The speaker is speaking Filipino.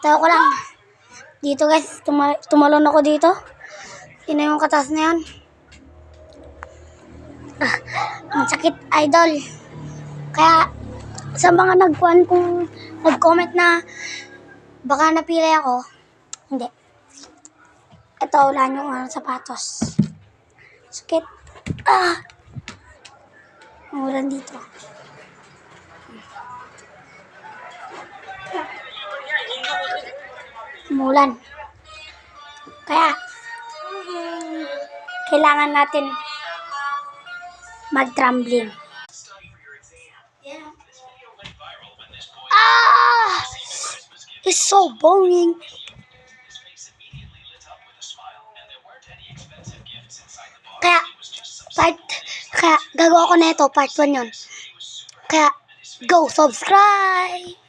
Tayo ko lang. Dito guys, tumalon ako dito. Yun yung katas na yan. Ang sakit, idol. Kaya, sa mga nag-comment na baka napilay ako, hindi. Ito, wala nyo sapatos. Sakit. Umulan dito. Umulan. Kaya, kailangan natin mag-trembling. It's so boring. Kaya gagawa ko na ito, part 1 yun. Kaya, go subscribe!